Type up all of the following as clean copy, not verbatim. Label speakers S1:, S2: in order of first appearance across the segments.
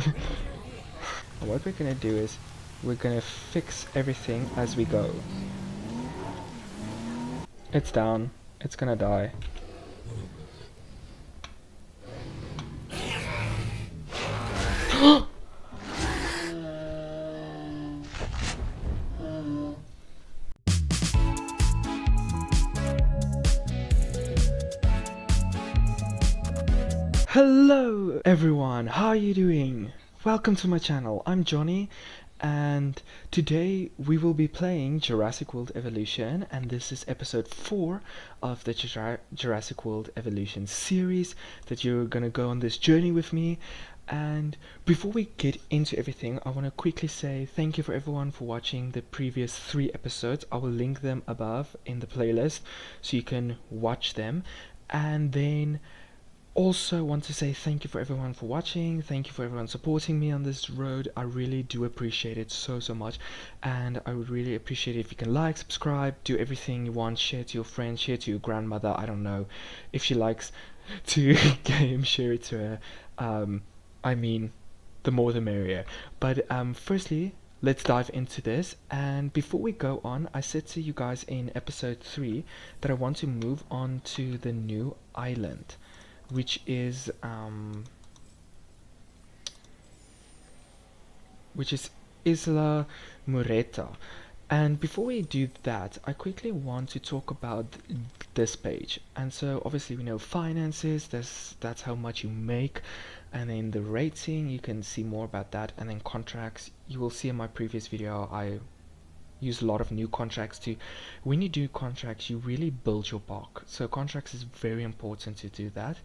S1: And what we're gonna do is we're gonna fix everything as we go. It's down. It's gonna die. Hello everyone, how are you doing? Welcome to my channel. I'm Johnny, and today we will be playing Jurassic World Evolution, and this is episode 4 of the Jurassic World Evolution series that you're gonna go on this journey with me. And before we get into everything, I want to quickly say thank you for everyone for watching the previous 3 episodes. I will link them above in the playlist so you can watch them. And then also want to say thank you for everyone for watching. Thank you for everyone supporting me on this road. I really do appreciate it so much, and I would really appreciate it if you can like, subscribe, do everything you want, share to your friends, share to your grandmother. I don't know if she likes to game, share it to her. I mean, the more the merrier. But firstly, let's dive into this. And before we go on, I said to you guys in episode 3 that I want to move on to the new island, which is Isla Mureta. And before we do that, I quickly want to talk about this page. And so obviously we know finances, that's how much you make, and then the rating, you can see more about that, and then contracts. You will see in my previous video I use a lot of new contracts to, when you do contracts, you really build your park. So contracts is very important to do that.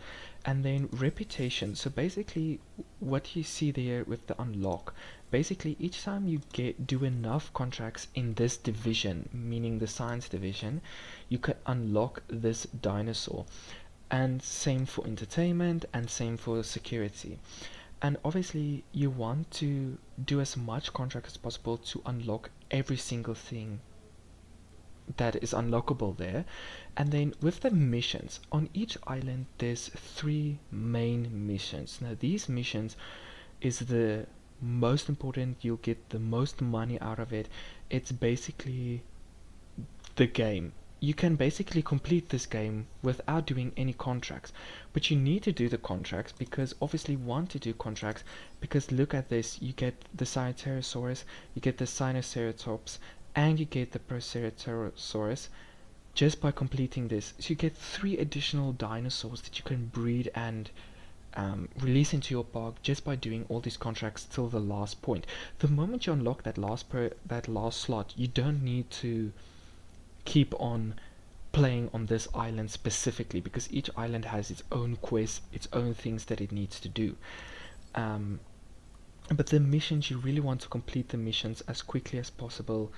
S1: And then reputation. So basically what you see there with the unlock, basically each time you do enough contracts in this division, meaning the science division, you can unlock this dinosaur. And same for entertainment, and same for security. And obviously you want to do as much contract as possible to unlock every single thing that is unlockable there. And then with the missions, on each island there's 3 main missions. Now these missions is the most important, you'll get the most money out of it. It's basically the game. You can basically complete this game without doing any contracts, but you need to do the contracts because obviously want to do contracts, because look at this, you get the Cynoceratosaurus, you get the Sinoceratops, and you get the Proceratosaurus just by completing this. So you get 3 additional dinosaurs that you can breed and release into your park just by doing all these contracts till the last point. The moment you unlock that last slot, you don't need to keep on playing on this island specifically, because each island has its own quests, its own things that it needs to do. But the missions, you really want to complete the missions as quickly as possible,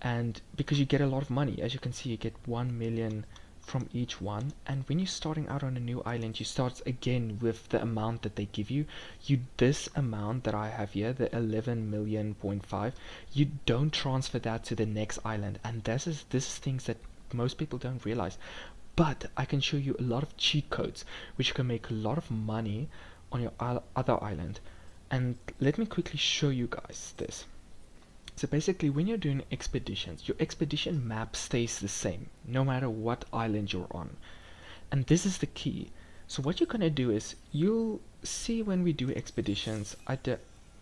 S1: and because you get a lot of money, as you can see, you get 1 million from each one. And when you're starting out on a new island, you start again with the amount that they give you. This amount that I have here, the 11 million.5, you don't transfer that to the next island, and this is things that most people don't realize. But I can show you a lot of cheat codes which can make a lot of money on your other island. And let me quickly show you guys this. So basically when you're doing expeditions, your expedition map stays the same no matter what island you're on. And this is the key. So what you're gonna do is, you'll see when we do expeditions,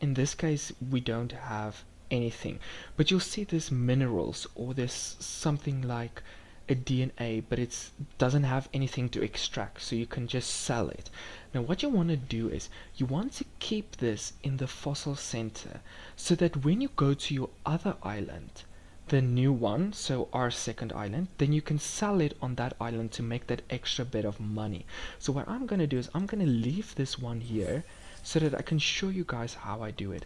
S1: in this case we don't have anything, but you'll see there's minerals, or there's something like a DNA, but it doesn't have anything to extract, so you can just sell it. Now what you want to do is, you want to keep this in the fossil center, so that when you go to your other island, the new one, so our second island, then you can sell it on that island to make that extra bit of money. So what I'm going to do is, I'm going to leave this one here so that I can show you guys how I do it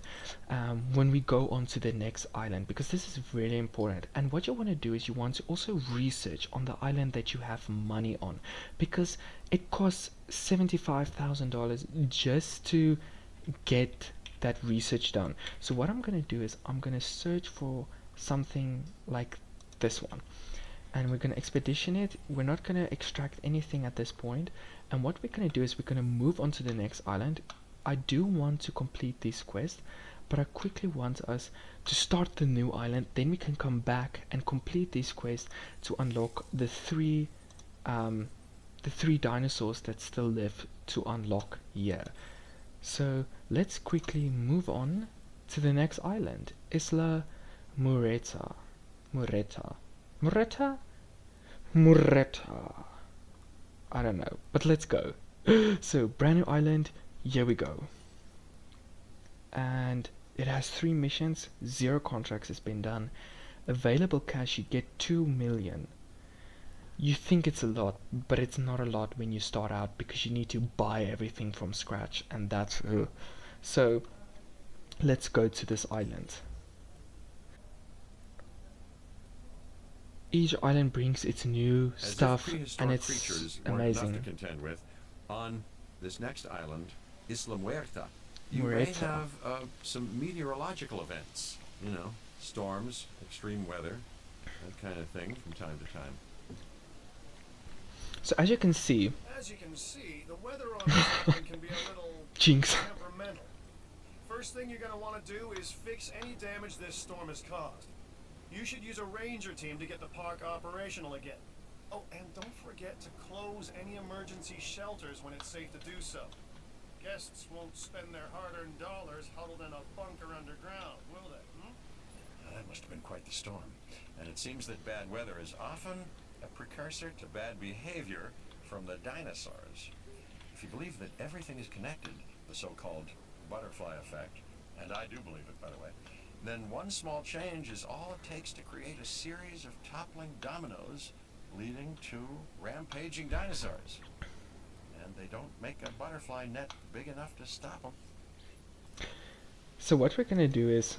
S1: when we go on to the next island, because this is really important. And what you want to do is, you want to also research on the island that you have money on, because it costs $75,000 just to get that research done. So what I'm going to do is, I'm going to search for something like this one, and we're going to expedition it. We're not going to extract anything at this point, and what we're going to do is, we're going to move on to the next island, I do want to complete this quest, but I quickly want us to start the new island, then we can come back and complete this quest to unlock the three dinosaurs that still live to unlock here. So let's quickly move on to the next island, Isla Mureta. Mureta. Mureta? Mureta. I don't know, but let's go. So, brand new island, here we go. And it has 3 missions, 0 contracts has been done. Available cash, you get 2 million. You think it's a lot, but it's not a lot when you start out because you need to buy everything from scratch, and that's so let's go to this island. Each island brings its new stuff, and it's amazing.
S2: To contend with. On this next island, Isla Muerta, you may have some meteorological events, you know, storms, extreme weather, that kind of thing from time to time.
S1: So as you can see,
S3: the weather on this island can be a little
S1: jinx.
S3: temperamental. First thing you're going to want to do is fix any damage this storm has caused. You should use a ranger team to get the park operational again. Oh, and don't forget to close any emergency shelters when it's safe to do so. Guests won't spend their hard-earned dollars huddled in a bunker underground, will they?
S2: That must have been quite the storm. And it seems that bad weather is often a precursor to bad behavior from the dinosaurs. If you believe that everything is connected, the so-called butterfly effect, and I do believe it, by the way, then one small change is all it takes to create a series of toppling dominoes leading to rampaging dinosaurs. And they don't make a butterfly net big enough to stop them.
S1: So what we're gonna do is,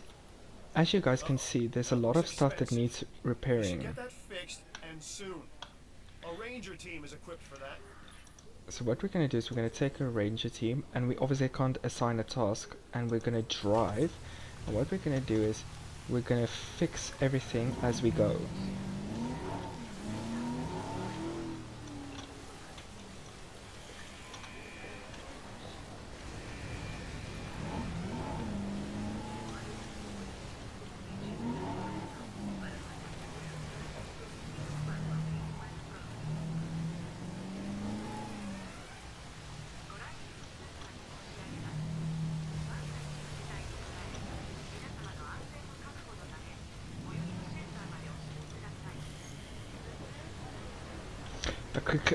S1: as you guys can see, there's a lot of stuff that needs
S3: You
S1: repairing.
S3: should get that fixed, and soon. A ranger team is equipped for that.
S1: So what we're gonna do is we're gonna take a ranger team, and we obviously can't assign a task, and we're gonna drive. And what we're gonna do is we're gonna fix everything as we go.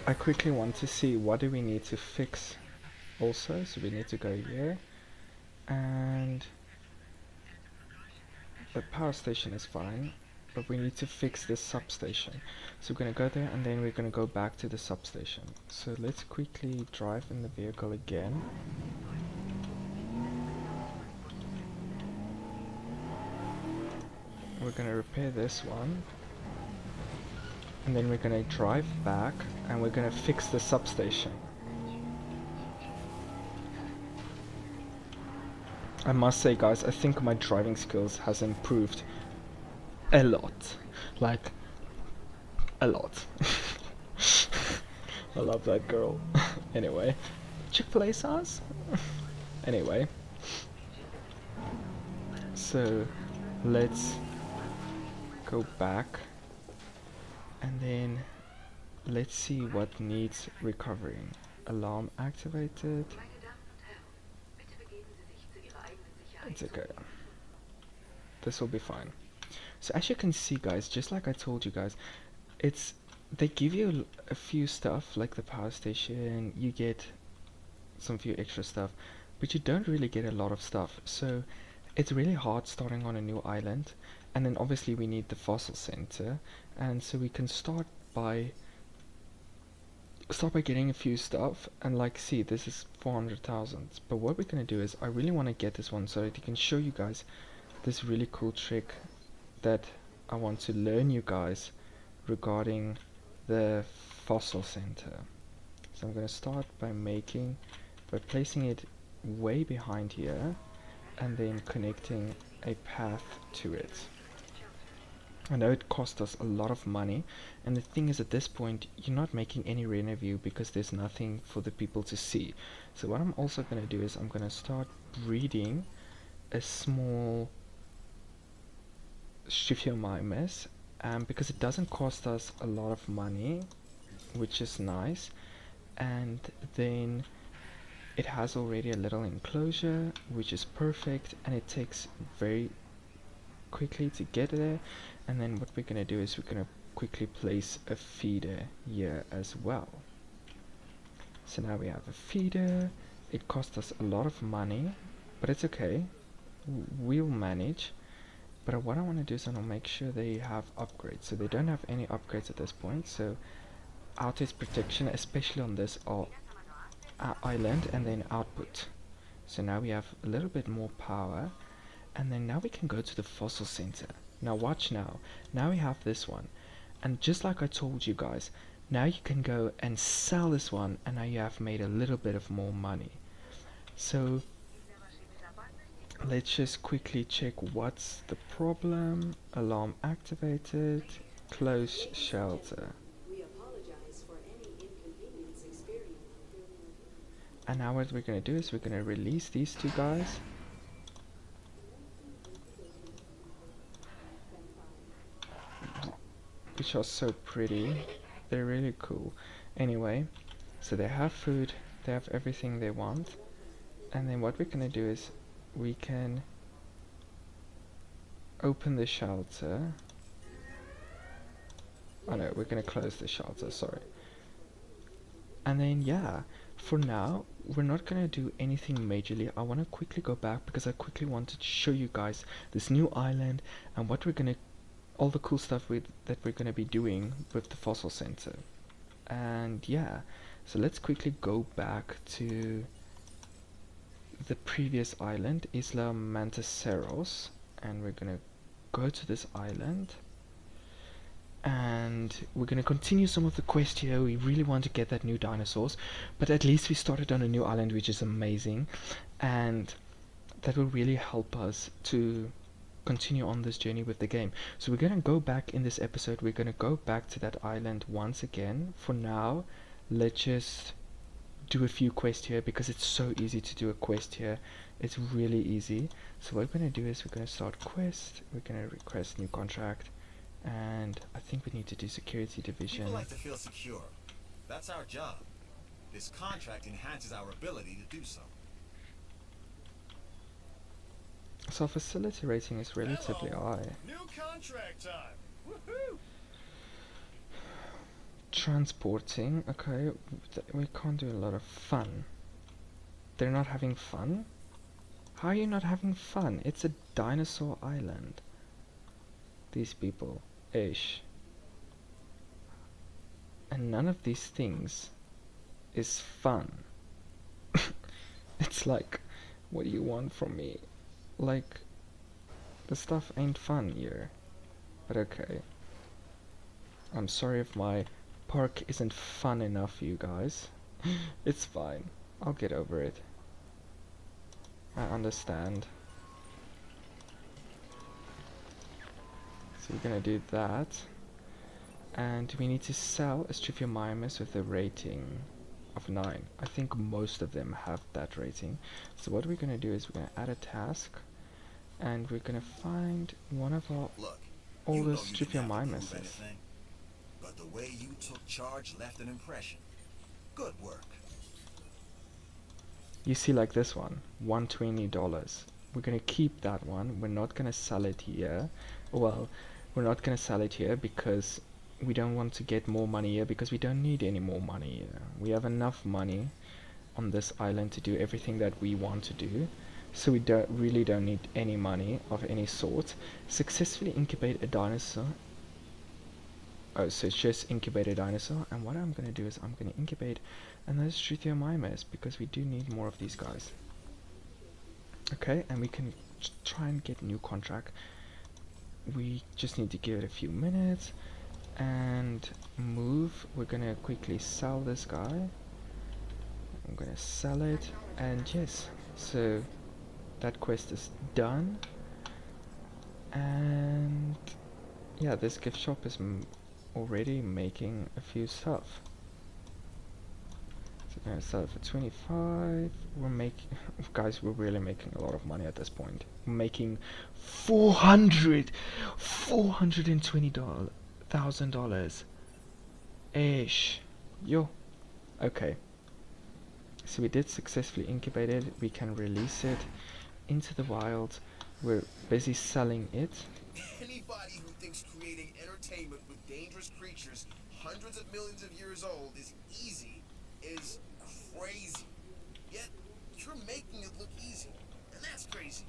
S1: I quickly want to see what do we need to fix also. So we need to go here, and the power station is fine, but we need to fix this substation. So we're gonna go there, and then we're gonna go back to the substation. So let's quickly drive in the vehicle again. We're gonna repair this one, and then we're gonna drive back, and we're gonna fix the substation. I must say, guys, I think my driving skills has improved a lot. Like, a lot. I love that girl. Anyway, Chick-fil-A sauce? Anyway, so let's go back, and then let's see what needs recovering. Alarm activated. It's okay. This will be fine. So as you can see, guys, just like I told you guys, they give you a few stuff like the power station. You get some few extra stuff, but you don't really get a lot of stuff. So it's really hard starting on a new island. And then obviously we need the fossil center, and so we can start by getting a few stuff. And like, see, this is 400,000, but what we're gonna do is I really want to get this one so that I can show you guys this really cool trick that I want to learn you guys regarding the fossil center. So I'm gonna start by placing it way behind here, and then connecting a path to it. I know it cost us a lot of money, and the thing is, at this point you're not making any revenue because there's nothing for the people to see. So what I'm also going to do is I'm going to start breeding a small Stryphiomimus, because it doesn't cost us a lot of money, which is nice. And then it has already a little enclosure, which is perfect, and it takes very quickly to get there. And then what we're going to do is we're going to quickly place a feeder here as well. So now we have a feeder. It cost us a lot of money, but it's okay, we'll manage. But what I want to do is I want to make sure they have upgrades. So they don't have any upgrades at this point, so outage protection, especially on this island, and then output. So now we have a little bit more power, and then now we can go to the fossil center. Now watch now. Now we have this one, and just like I told you guys, now you can go and sell this one, and now you have made a little bit of more money. So let's just quickly check what's the problem. Alarm activated. Close shelter. And now what we're going to do is we're going to release these two guys. Which are so pretty. They're really cool. Anyway, so they have food, they have everything they want. And then what we're going to do is we can open the shelter. Oh no, we're going to close the shelter, sorry. And then yeah, for now we're not going to do anything majorly. I want to quickly go back because I quickly wanted to show you guys this new island and what we're going to, all the cool stuff that we're going to be doing with the fossil center. And yeah, so let's quickly go back to the previous island, Isla Manticeros, and we're going to go to this island. And we're going to continue some of the quest here. We really want to get that new dinosaurs, but at least we started on a new island, which is amazing, and that will really help us to continue on this journey with the game. So we're going to go back in this episode, we're going to go back to that island once again. For now, let's just do a few quests here because it's so easy to do a quest here. It's really easy. So what we're going to do is we're going to start quest, we're going to request new contract, and I think we need to do security division.
S4: People like to feel secure. That's our job. This contract enhances our ability to do so.
S1: So facility rating is relatively high.
S3: New contract time. Woohoo!
S1: Transporting, okay, we can't do a lot of fun. They're not having fun? How are you not having fun? It's a dinosaur island. These people. Ish. And none of these things is fun. It's like, what do you want from me? Like, the stuff ain't fun here. But okay. I'm sorry if my park isn't fun enough for you guys. It's fine. I'll get over it. I understand. So we're gonna do that, and we need to sell a Stryphiomimus with a rating of 9. I think most of them have that rating. So what we're gonna do is we're gonna add a task, and we're gonna find one of our older Stryphiomimuses.
S4: But the way you took charge left an impression. Good work.
S1: You see, like this one, $120. We're gonna keep that one. We're not gonna sell it here. Well, we're not gonna sell it here because we don't want to get more money here, because we don't need any more money here. We have enough money on this island to do everything that we want to do, so we really don't need any money of any sort. Successfully incubate a dinosaur. Oh, so it's just incubate a dinosaur, and what I'm gonna do is I'm gonna incubate another Stryphiomimus because we do need more of these guys. Okay, and we can try and get new contract. We just need to give it a few minutes and move. We're gonna quickly sell this guy. I'm gonna sell it, and yes, so that quest is done. And yeah, this gift shop is already making a few stuff. So we're gonna sell it for 25. We're making, guys, we're really making a lot of money at this point. We're making $420,000 ish. Yo, okay. So we did successfully incubate it. We can release it into the wild. We're busy selling it.
S4: Anybody who thinks creating entertainment with dangerous creatures hundreds of millions of years old is easy is crazy. Yet, you're making it look easy. And that's crazy.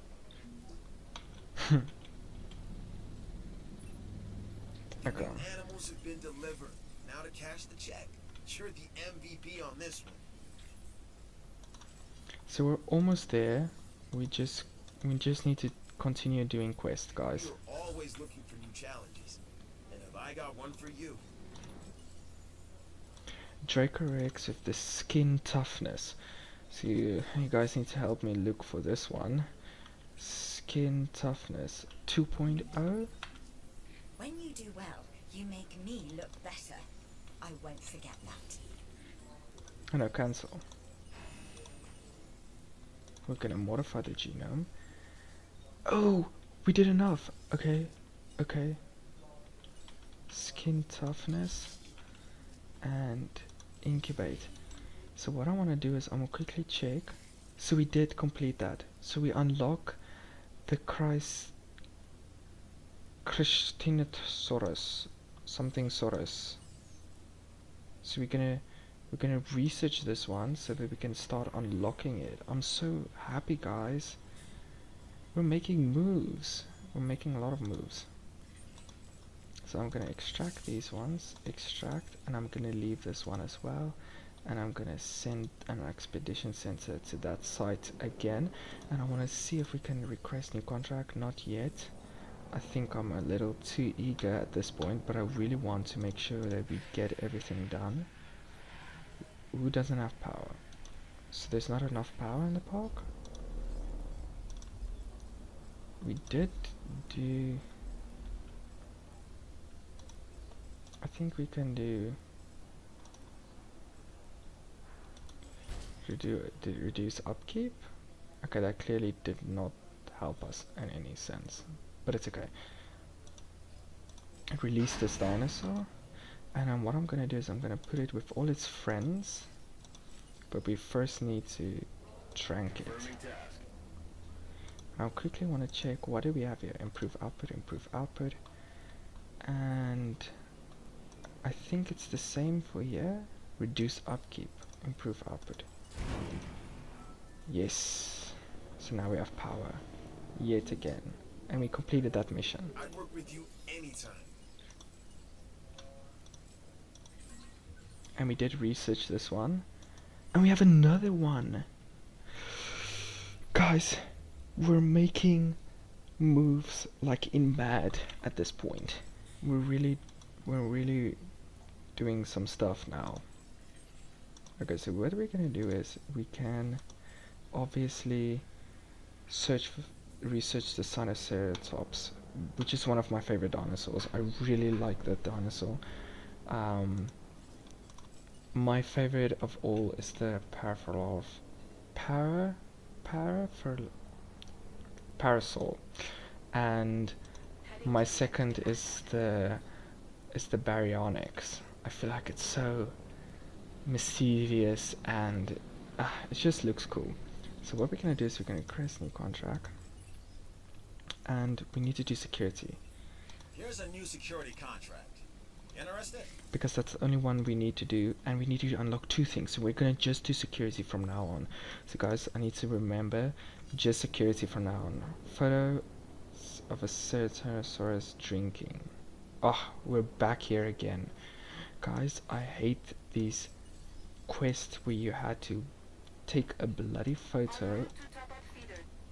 S4: The
S1: Okay.
S4: new animals have been delivered. Now to cash the check. You're the MVP on this one.
S1: So we're almost there. We just need to continue doing quests, guys.
S4: You're always looking for new challenges. And have I got one for you?
S1: Dracorex with the skin toughness. So you guys need to help me look for this one. Skin toughness 2.0.
S5: When you do well, you make me look better. I won't forget that.
S1: Oh no, cancel. We're gonna modify the genome. Oh, we did enough. Okay, okay. Skin toughness and incubate. So what I want to do is I'm gonna quickly check. So we did complete that. So we unlock the Christinosaurus, something saurus. So we're gonna research this one so that we can start unlocking it. I'm so happy, guys. We're making moves. We're making a lot of moves. So I'm gonna extract these ones, and I'm gonna leave this one as well. And I'm gonna send an expedition center to that site again. And I wanna see if we can request new contract. Not yet. I think I'm a little too eager at this point, but I really want to make sure that we get everything done. Who doesn't have power? So there's not enough power in the park? We did do... I think we can do... reduce upkeep? Okay, that clearly did not help us in any sense. But it's okay. Release this dinosaur. And what I'm gonna do is I'm gonna put it with all its friends. But we first need to trank it. Now quickly want to check what do we have here. Improve output. And I think it's the same for here. Reduce upkeep, improve output. Yes. So now we have power. Yet again. And we completed that mission.
S4: I'd work with you anytime.
S1: And we did research this one. And we have another one. Guys, we're making moves like in bad at this point. We're really doing some stuff now. Okay, so what we're gonna do is we can obviously research the Sinoceratops, which is one of my favorite dinosaurs. I really like that dinosaur. My favorite of all is the parasol, and my second is the baryonyx. I feel like it's so mischievous and it just looks cool. So what we're gonna do is we're gonna create a new contract, and we need to do security.
S4: Here's a new security contract. Interested?
S1: Because that's the only one we need to do, and we need to unlock two things. So we're gonna just do security from now on. So guys, I need to remember just security from now on. Photo of a Ceratosaurus drinking. Oh, we're back here again. Guys, I hate these quests where you had to take a bloody photo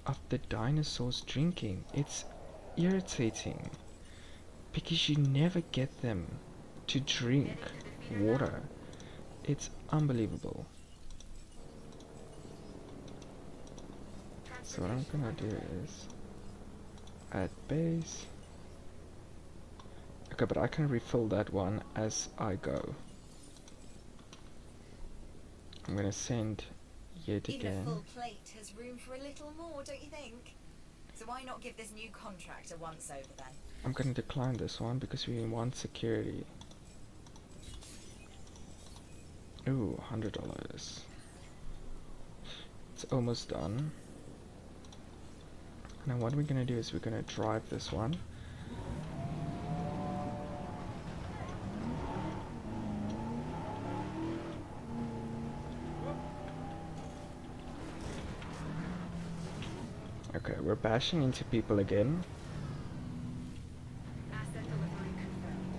S1: of the dinosaurs drinking. It's irritating because you never get them to drink water. It's unbelievable. So what I'm gonna do is add base, Okay, but I can refill that one as I go. I'm gonna send yet
S5: Even a
S1: again.
S5: full plate has room for a little more, don't you think? So why not give this new contract a once over then?
S1: I'm gonna decline this one because we want security. Ooh, $100. It's almost done. Now what we're gonna do is we're gonna drive this one. Okay, we're bashing into people again.
S5: Asset delivery confirmed.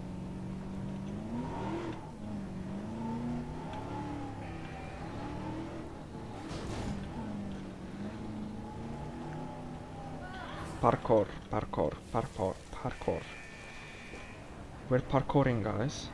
S1: Parkour, parkour, parkour, parkour. We're parkouring, guys.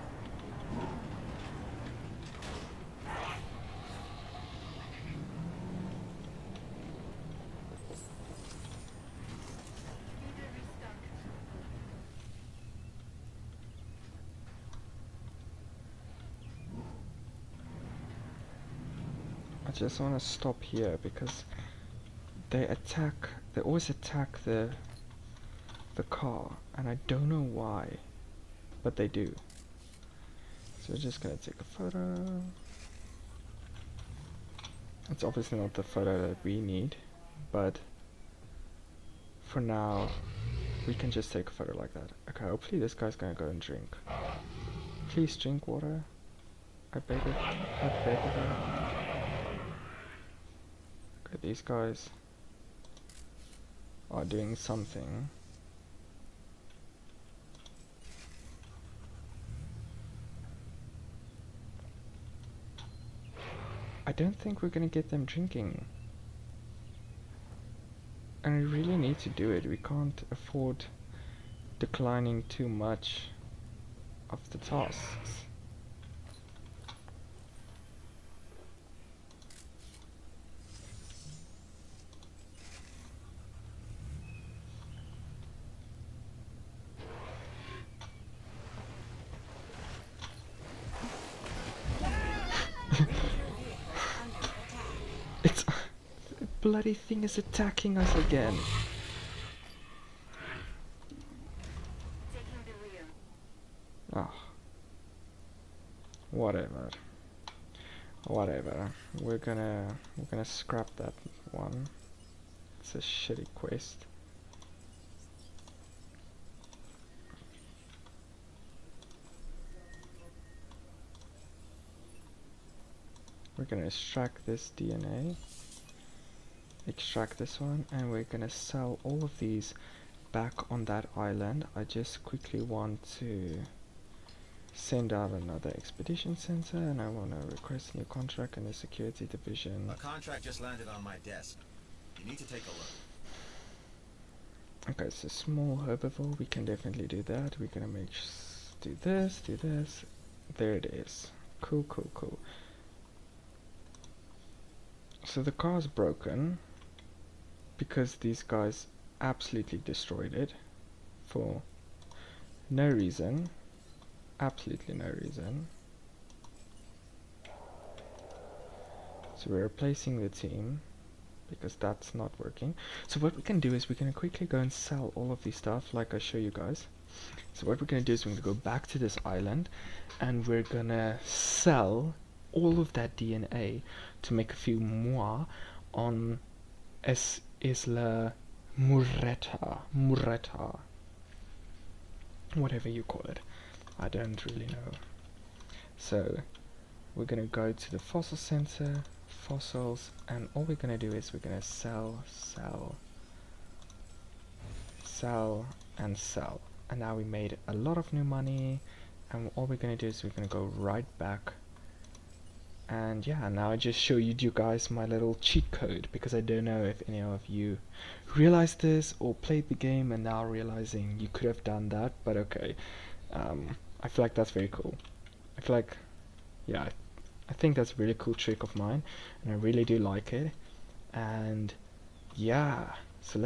S1: I just want to stop here because they always attack the car, and I don't know why, but they do. So we're just gonna take a photo. It's obviously not the photo that we need, but for now we can just take a photo like that. Okay, hopefully this guy's gonna go and drink. Please drink water. I beg it. I beg of you. Okay, these guys are doing something. I don't think we're gonna get them drinking. And we really need to do it. We can't afford declining too much of the tasks. It's the bloody thing is attacking us again. Oh, whatever. Whatever. We're gonna scrap that one. It's a shitty quest. We're gonna extract this DNA, extract this one, and we're gonna sell all of these back on that island. I just quickly want to send out another expedition center, and I want to request a new contract in the security division.
S6: A contract just landed on my desk. You need to take a look.
S1: Okay, so small herbivore, we can definitely do that. We're gonna do this, do this. There it is. Cool, cool, cool. So the car's broken because these guys absolutely destroyed it for no reason. Absolutely no reason. So we're replacing the team because that's not working. So what we can do is we're going to quickly go and sell all of these stuff like I show you guys. So what we're going to do is we're going to go back to this island and we're going to sell all of that DNA to make a few more on Isla Murreta, whatever you call it. I don't really know. So we're gonna go to the fossil center, fossils, and all we're gonna do is we're gonna sell, and sell. And now we made a lot of new money, and all we're gonna do is we're gonna go right back. And yeah, now I just show you guys my little cheat code, because I don't know if any of you realized this or played the game and now realizing you could have done that, but okay. I feel like that's very cool. I feel like, yeah, I think that's a really cool trick of mine, and I really do like it. And yeah, so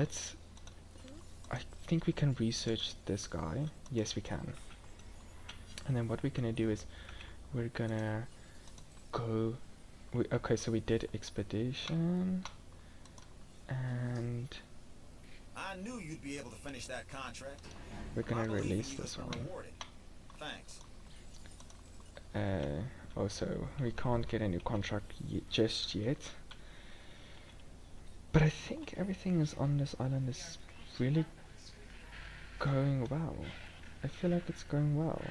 S1: I think we can research this guy. Yes, we can. And then what we're gonna do is we're gonna go. Okay, so we did expedition, and
S6: I knew you'd be able to finish that contract.
S1: we're
S6: My
S1: gonna
S6: belief in
S1: release
S6: you has
S1: this
S6: been
S1: one.
S6: rewarded. Thanks.
S1: Also, we can't get a new contract just yet. But I think everything is on this island is really going well. I feel like it's going well.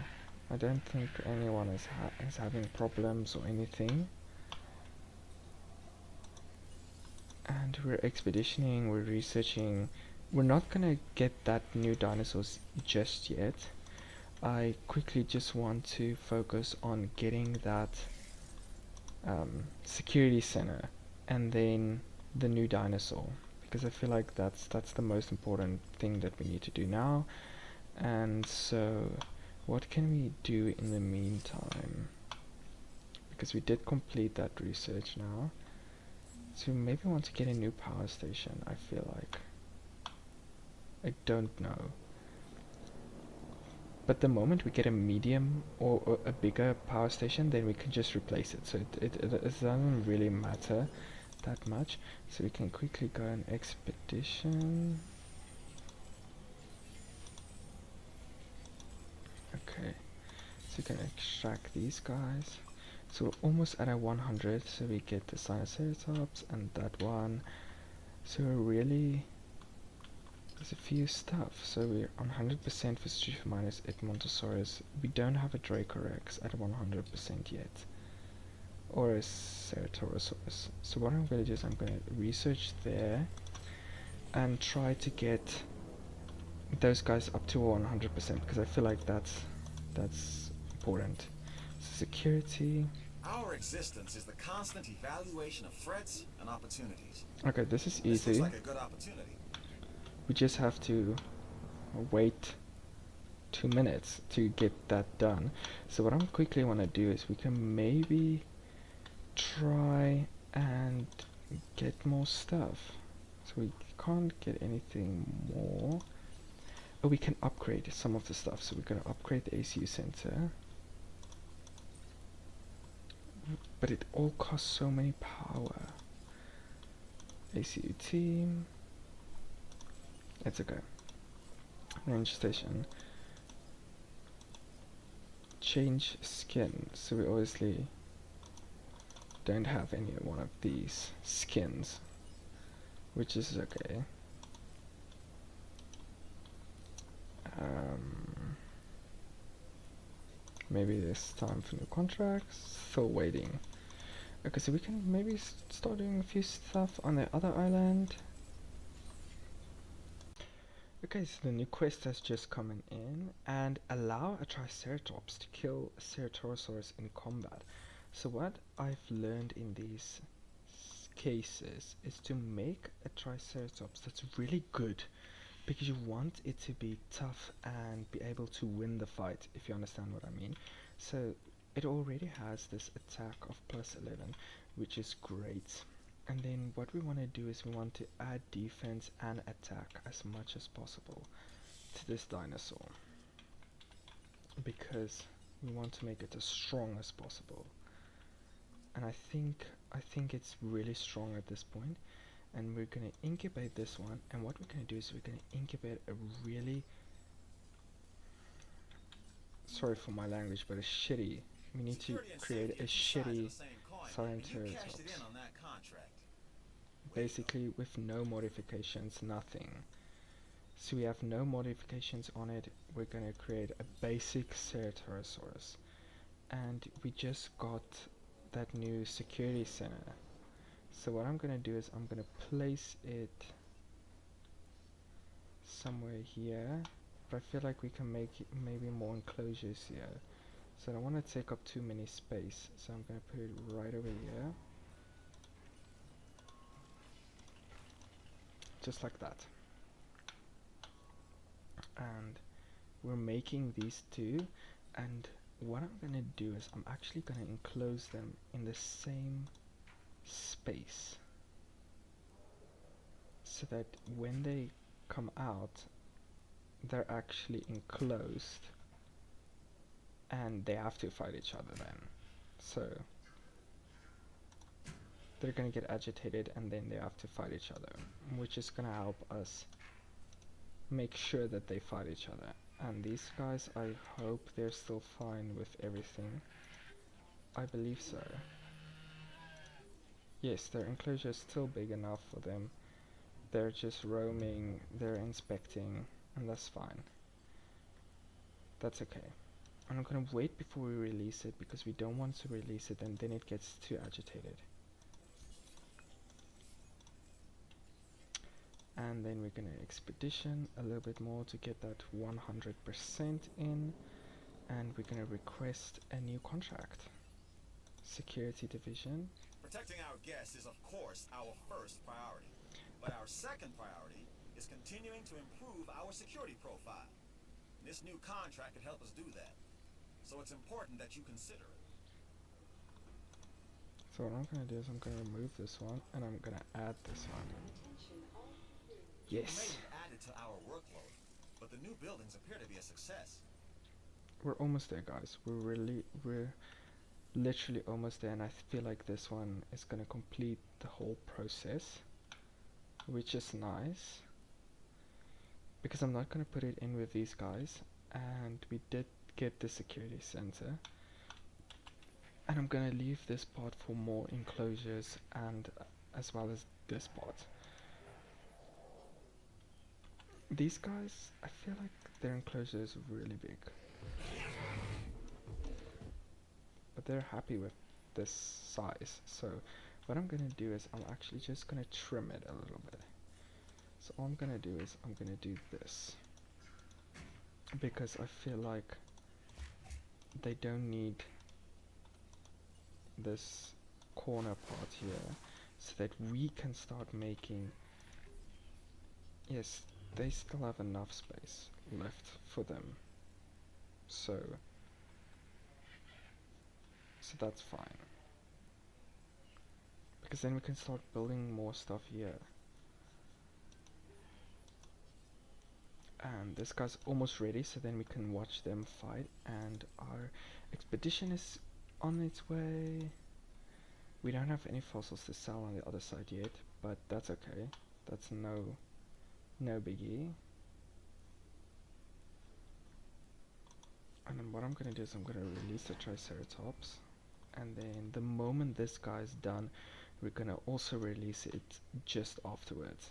S1: I don't think anyone is having problems or anything. And we're expeditioning, we're researching. We're not gonna get that new dinosaurs just yet. I quickly just want to focus on getting that security center and then the new dinosaur, because I feel like that's the most important thing that we need to do now. And so what can we do in the meantime, because we did complete that research now. So maybe we want to get a new power station. I feel like, I don't know, but the moment we get a medium or a bigger power station, then we can just replace it. So it doesn't really matter that much. So we can quickly go on expedition. Okay, so we can extract these guys. So we're almost at a 100, so we get the Sinoceratops and that one. So we're really, there's a few stuff. So we're on 100% for Stryphominus Edmontosaurus. We don't have a Dracorex at 100% yet, or a Ceratorosaurus. So what I'm going to do is I'm going to research there and try to get those guys up to 100%, because I feel like that's important. So security.
S6: Our existence is the constant evaluation of threats and opportunities.
S1: Okay, this is
S6: This
S1: easy.
S6: looks like a good opportunity.
S1: We just have to wait 2 minutes to get that done. So what I quickly want to do is we can maybe try and get more stuff. So we can't get anything more. Oh, we can upgrade some of the stuff. So we're going to upgrade the ACU center. But it all costs so many power. ACU team. It's okay. Range station. Change skin. So we obviously don't have any one of these skins, which is okay. Maybe it's time for new contracts. Still waiting. Okay, so we can maybe start doing a few stuff on the other island. Okay, so the new quest has just come in, and allow a Triceratops to kill a Ceratorosaurus in combat. So what I've learned in these cases is to make a Triceratops that's really good, because you want it to be tough and be able to win the fight, if you understand what I mean. So it already has this attack of +11, which is great. And then what we want to do is we want to add defense and attack as much as possible to this dinosaur, because we want to make it as strong as possible. And I think it's really strong at this point. And we're going to incubate this one, and what we're going to do is we're going to incubate a really, sorry for my language, but a shitty, we need to create a shitty Triceratops, basically with no modifications, nothing. So we have no modifications on it. We're going to create a basic Ceratorosaurus, and we just got that new security center. So what I'm going to do is I'm going to place it somewhere here, but I feel like we can make it maybe more enclosures here. So I don't want to take up too many space, so I'm going to put it right over here. Just like that. And we're making these two, and what I'm going to do is I'm actually going to enclose them in the same space, so that when they come out they're actually enclosed and they have to fight each other then. So they're gonna get agitated and then they have to fight each other, which is gonna help us make sure that they fight each other. And these guys, I hope they're still fine with everything. I believe so. Yes, their enclosure is still big enough for them. They're just roaming, they're inspecting, and that's fine. That's okay. And I'm gonna wait before we release it because we don't want to release it and then it gets too agitated. And then we're gonna expedition a little bit more to get that 100% in, and we're gonna request a new contract. Security division.
S6: Protecting our guests is, of course, our first priority. But our second priority is continuing to improve our security profile. This new contract could help us do that. So it's important that you consider it.
S1: So what I'm gonna do is I'm gonna remove this one and I'm gonna add this one.
S6: You may
S1: Yes,
S6: have added to our workload, but the new buildings appear to be a success.
S1: we're almost there, guys. We're literally almost there, and I feel like this one is gonna complete the whole process, which is nice because I'm not gonna put it in with these guys, and we did get the security center, and I'm gonna leave this part for more enclosures and as well as this part. These guys, I feel like their enclosure is really big, but they're happy with this size. So what I'm gonna do is I'm actually just gonna trim it a little bit. So all I'm gonna do is I'm gonna do this because I feel like they don't need this corner part here, so that we can start making. Yes, they still have enough space left for them, so that's fine, because then we can start building more stuff here. And this guy's almost ready, so then we can watch them fight, and our expedition is on its way. We don't have any fossils to sell on the other side yet, but that's okay. That's no biggie. And then what I'm gonna do is I'm gonna release the Triceratops, and then the moment this guy's done, we're gonna also release it just afterwards.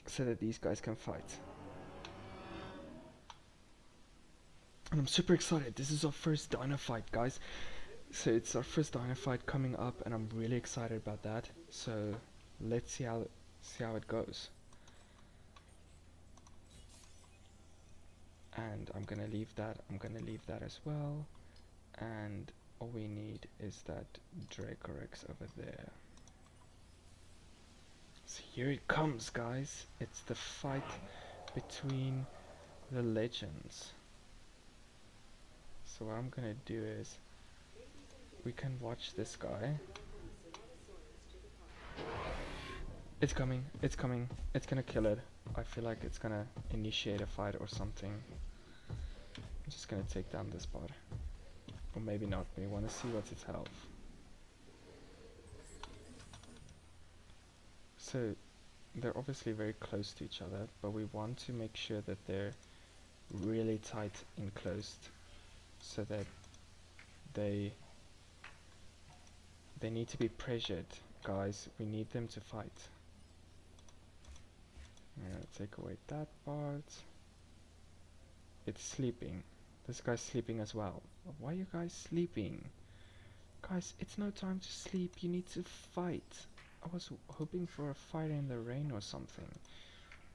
S1: So that these guys can fight. And I'm super excited. This is our first dino fight, guys. So it's our first dino fight coming up, and I'm really excited about that. So let's see how it goes. And I'm gonna leave that as well. And all we need is that Dracorex over there. So here it comes, guys. It's the fight between the legends. So what I'm gonna do is we can watch this guy. It's coming, it's gonna kill it. I feel like it's gonna initiate a fight or something. I'm just gonna take down this part. Or maybe not, we wanna see what's its health. So they're obviously very close to each other, but we want to make sure that they're really tight enclosed, so that they need to be pressured, guys. We need them to fight. I'm gonna take away that part. It's sleeping. This guy's sleeping as well. Why are you guys sleeping? Guys, it's no time to sleep. You need to fight. I was hoping for a fight in the rain or something.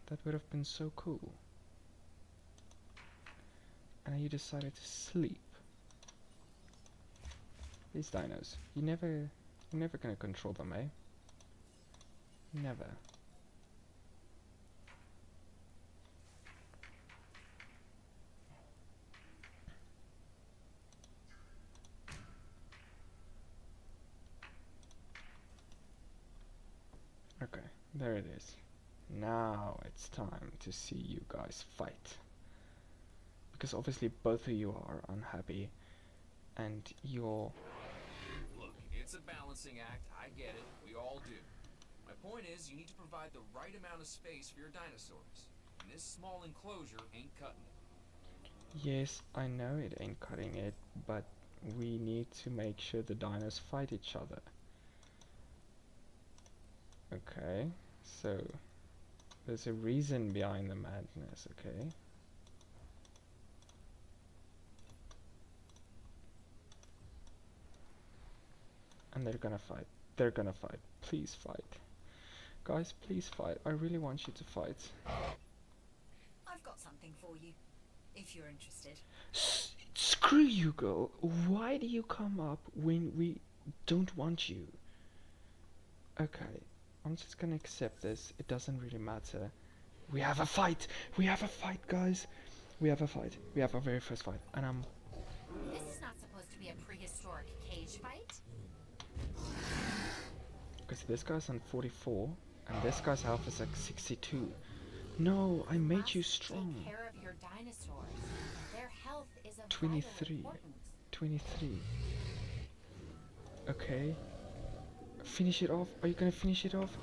S1: That would have been so cool. And you decided to sleep. These dinos. You're never gonna control them, eh? Never. Okay, there it is. Now it's time to see you guys fight. Because obviously both of you are unhappy and you're...
S7: Look, it's a balancing act. I get it. We all do. My point is, you need to provide the right amount of space for your dinosaurs. And this small enclosure ain't cutting it.
S1: Yes, I know it ain't cutting it, but we need to make sure the dinos fight each other. Okay, so there's a reason behind the madness, okay? And they're gonna fight. They're gonna fight. Please fight. Guys, please fight. I really want you to fight.
S5: I've got something for you, if you're interested.
S1: Screw you, girl. Why do you come up when we don't want you? Okay, I'm just gonna accept this. It doesn't really matter. We have a fight. We have a fight, guys. We have a fight. We have our very first fight. And I'm...
S8: This is not supposed to be a prehistoric cage fight.
S1: Because this guy's on 44, and this guy's health is like 62. No, I made you strong.
S8: Take care of your dinosaurs. Their health is of
S1: 23.
S8: vital importance.
S1: 23. Okay. Finish it off. Are you gonna finish it off?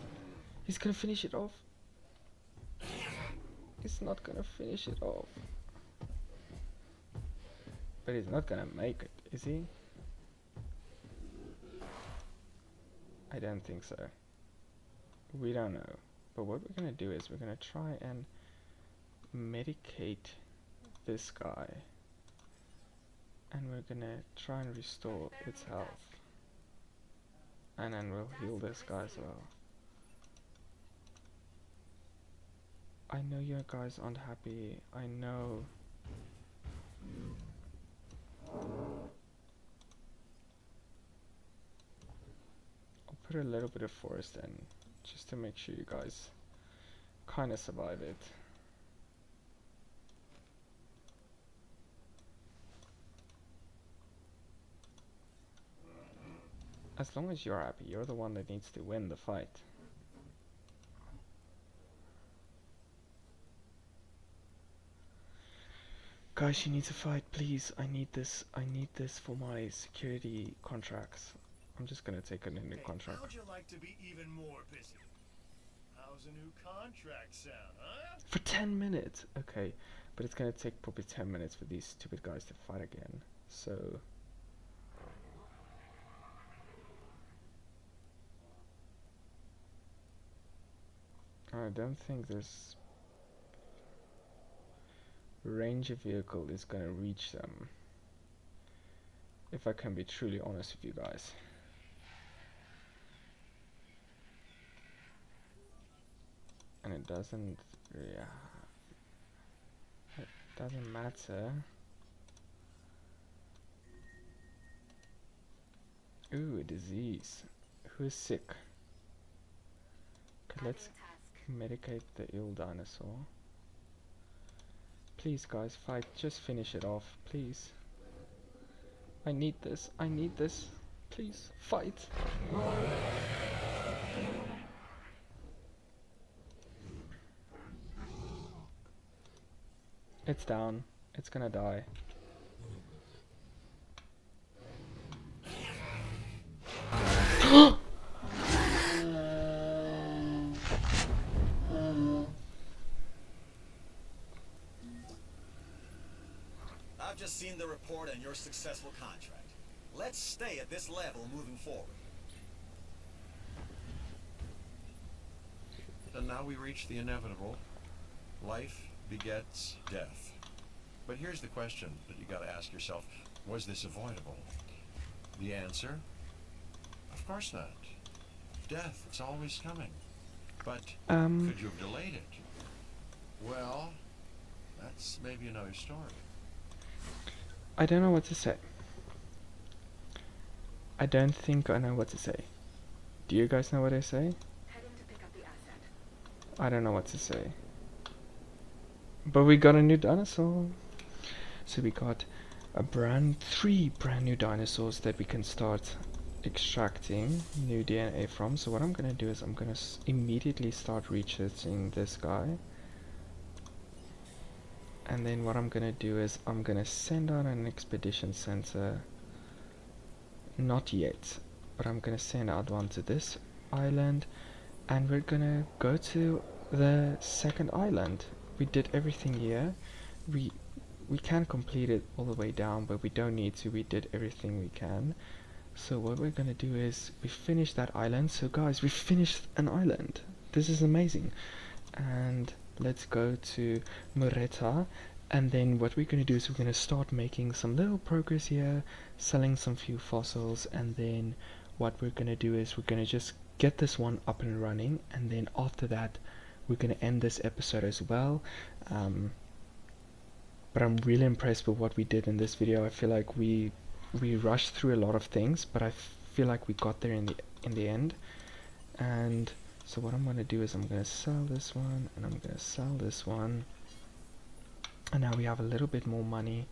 S1: He's gonna finish it off. He's not gonna finish it off. But he's not gonna make it, is he? I don't think so. We don't know. But what we're gonna do is we're gonna try and medicate this guy. And we're gonna try and restore its health. And then we'll heal this guy as well. I know you guys aren't happy. I know. I'll put a little bit of forest in, just to make sure you guys kind of survive it. As long as you're happy, you're the one that needs to win the fight. Guys, you need to fight, please. I need this for my security contracts. I'm just gonna take a new contract.
S3: How'd you like to be even more busy? How's a new contract sound, huh?
S1: For 10 minutes! Okay, but it's gonna take probably 10 minutes for these stupid guys to fight again. So... I don't think this range of vehicle is gonna reach them, if I can be truly honest with you guys. And it doesn't, yeah, it doesn't matter. Ooh, a disease. Who is sick? Okay, let's medicate the ill dinosaur. Please guys, fight. Just finish it off, please. I need this. I need this. Please, fight. It's down. It's gonna die.
S6: I've just seen the report on your successful contract. Let's stay at this level moving forward.
S2: And now we reach the inevitable. Life begets death. But here's the question that you gotta ask yourself. Was this avoidable? The answer? Of course not. Death, it's always coming. But could you have delayed it? Well, that's maybe another story.
S1: I don't know what to say. I don't think I know what to say. Do you guys know what I say?
S8: Heading to pick up the asset.
S1: I don't know what to say. But we got a new dinosaur. So we got three brand new dinosaurs that we can start extracting new DNA from. So what I'm gonna do is I'm gonna immediately start researching this guy. And then what I'm gonna do is I'm gonna send out an expedition center. Not yet, but I'm gonna send out one to this island, and we're gonna go to the second island. We did everything here. We can complete it all the way down, but we don't need to. We did everything we can. So what we're gonna do is we finished that island. So guys, we finished an island. This is amazing. And let's go to Mureta, and then what we're going to do is we're going to start making some little progress here, selling some few fossils, and then what we're going to do is we're going to just get this one up and running, and then after that we're going to end this episode as well. But I'm really impressed with what we did in this video. I feel like we rushed through a lot of things, but I feel like we got there in the end. And so what I'm going to do is I'm going to sell this one, and I'm going to sell this one. And now we have a little bit more money,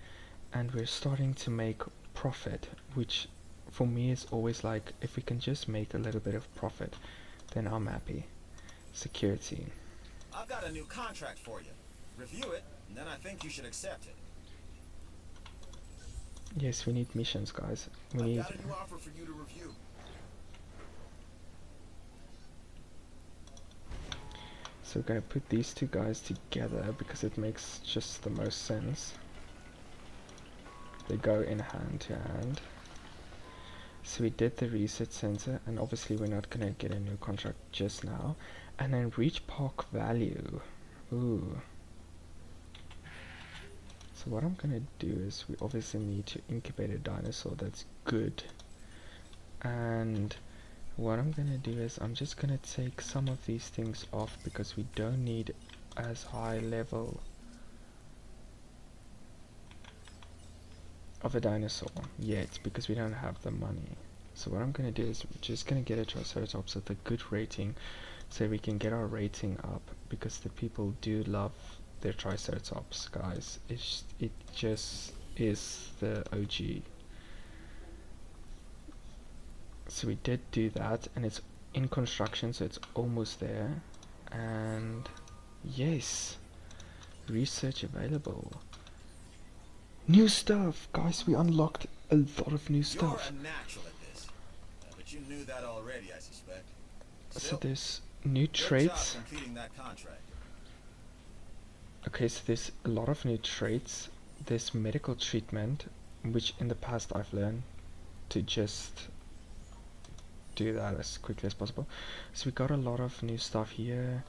S1: and we're starting to make profit, which for me is always like, if we can just make a little bit of profit, then I'm happy. Security.
S6: I've got a new contract for you. Review it, and then I think you should accept it.
S1: Yes, we need missions, guys.
S4: I've got a new offer for you to review.
S1: So we're going to put these two guys together because it makes just the most sense. They go in hand to hand. So we did the research center, and obviously we're not going to get a new contract just now. And then reach park value. Ooh. So what I'm going to do is we obviously need to incubate a dinosaur that's good. And what I'm gonna do is I'm just gonna take some of these things off because we don't need as high level of a dinosaur yet because we don't have the money. So what I'm gonna do is we're just gonna get a Triceratops with a good rating so we can get our rating up, because the people do love their Triceratops, guys. It just is the OG. So we did do that, and it's in construction, so it's almost there. And yes, research available. New stuff, guys. We unlocked a lot of new stuff.
S6: You're a natural at this, but you knew that already, I suspect.
S1: So
S6: Still,
S1: there's new
S6: good
S1: traits.
S6: job completing that contract.
S1: Okay, so there's a lot of new traits. There's medical treatment, which in the past I've learned to just do that as quickly as possible. So we got a lot of new stuff here,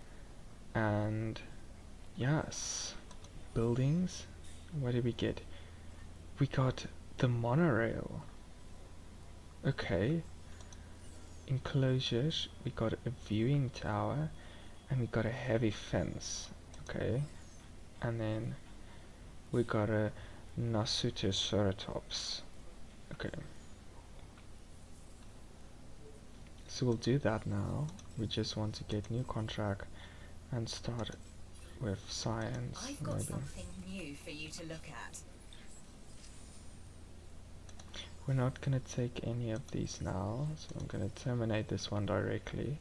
S1: and yes, buildings. What did we get? We got the monorail. Okay. Enclosures. We got a viewing tower, and we got a heavy fence. And then we got a Nasutoceratops. Okay. So we'll do that now. We just want to get new contract and start with science.
S5: I've got
S1: maybe.
S5: something new for you to look at.
S1: We're not gonna take any of these now, so I'm gonna terminate this one directly.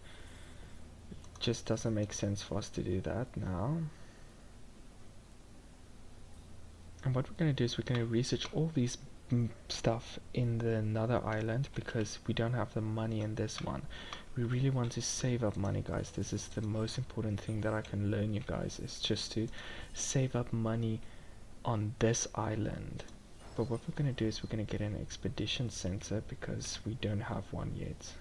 S1: It just doesn't make sense for us to do that now. And what we're gonna do is we're gonna research all these stuff in the another island because we don't have the money in this one. We really want to save up money, guys. This is the most important thing that I can learn you guys, is just to save up money on this island. But what we're gonna do is we're gonna get an expedition center because we don't have one yet.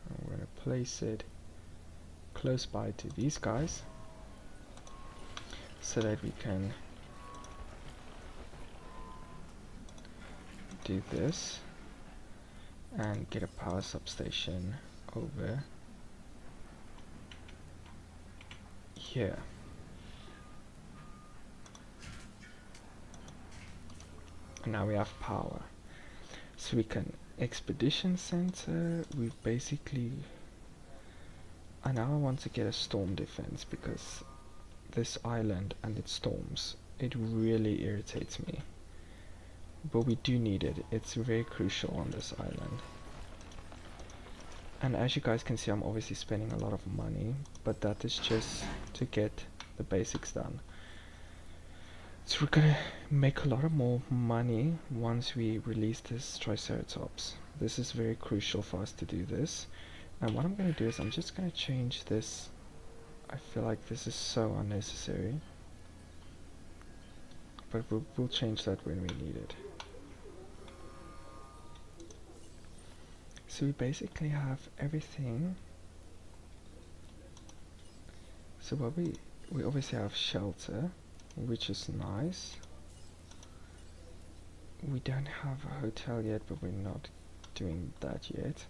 S1: And we're gonna place it close by to these guys so that we can do this and get a power substation over here. And now we have power, so we can expedition center. We basically, and now I want to get a storm defense because this island and its storms, it really irritates me. but we do need it. It's very crucial on this island. And as you guys can see, I'm obviously spending a lot of money, but that is just to get the basics done. So we're gonna make a lot of more money once we release this Triceratops. This is very crucial for us to do this. And what I'm gonna do is I'm just gonna change this. I feel like this is so unnecessary, but we'll change that when we need it. So we basically have everything. So what we obviously have shelter, which is nice. We don't have a hotel yet, but we're not doing that yet.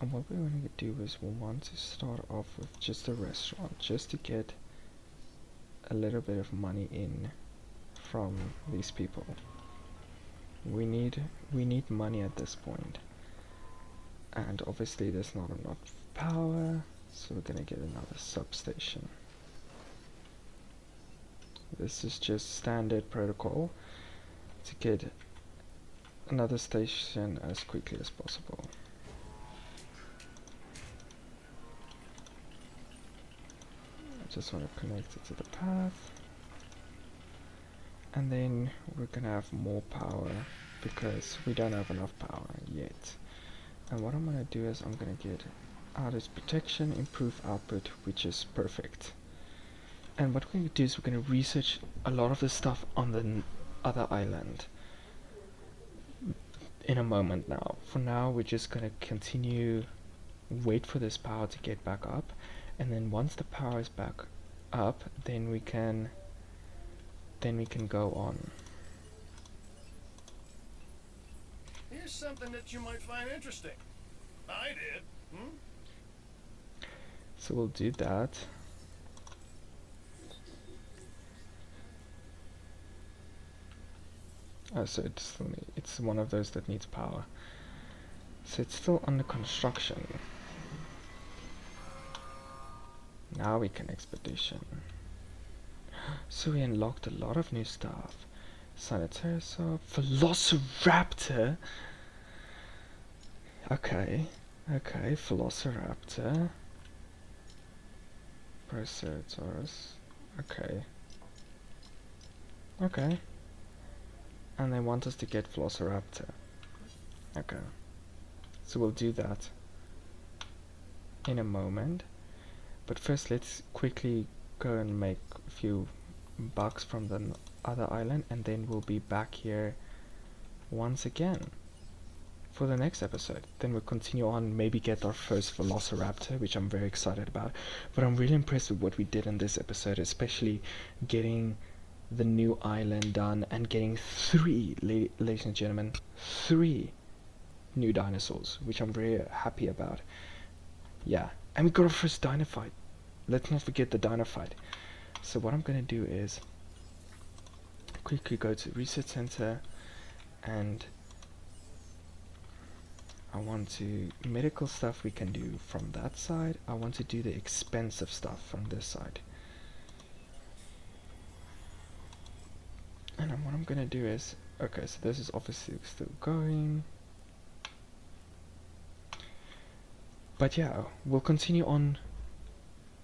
S1: And what we want to do is we want to start off with just a restaurant, just to get a little bit of money in from these people. We need money at this point. And obviously there's not enough power, so we're gonna get another substation. This is just standard protocol to get another station as quickly as possible. I just want to connect it to the path, and then we're gonna have more power because we don't have enough power yet. And what I'm gonna do is I'm gonna get outage protection, improve output, which is perfect. And what we're going to do is we're going to research a lot of the stuff on the other island in a moment now. For now, we're just going to continue, wait for this power to get back up, and then once the power is back up, then we can go on.
S3: Here's something that you might find interesting. I did.
S1: So we'll do that. Oh, so it's one of those that needs power. So it's still under construction. Now we can expedition. So we unlocked a lot of new stuff. Sanitarisaur, Velociraptor. Okay, Velociraptor. Proceratosaurus. Okay. And they want us to get Velociraptor. Okay. So we'll do that in a moment. But first let's quickly go and make a few bucks from the other island, and then we'll be back here once again for the next episode. Then we'll continue on, maybe get our first Velociraptor, which I'm very excited about. But I'm really impressed with what we did in this episode, especially getting the new island done and getting ladies and gentlemen, 3 new dinosaurs, which I'm very happy about. Yeah, and we got our first dino fight. Let's not forget the dino fight. So what I'm gonna do is quickly go to research center, and I want to medical stuff we can do from that side. I want to do the expensive stuff from this side. And what I'm gonna do is, okay, so this is obviously still going. But yeah, we'll continue on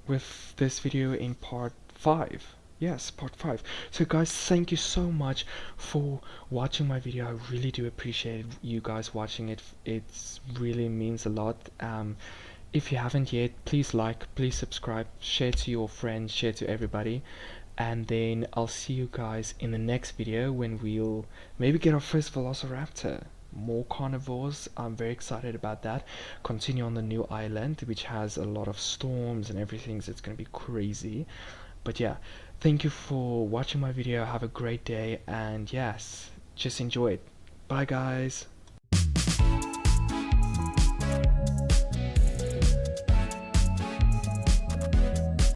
S1: with this video in part 5. Yes, part 5. So guys, thank you so much for watching my video. I really do appreciate you guys watching it. It really means a lot. If you haven't yet, please like, please subscribe, share to your friends, share to everybody. And then I'll see you guys in the next video when we'll maybe get our first Velociraptor. More carnivores. I'm very excited about that. Continue on the new island, which has a lot of storms and everything, so it's gonna be crazy. But yeah, thank you for watching my video. Have a great day, and yes, just enjoy it. Bye guys.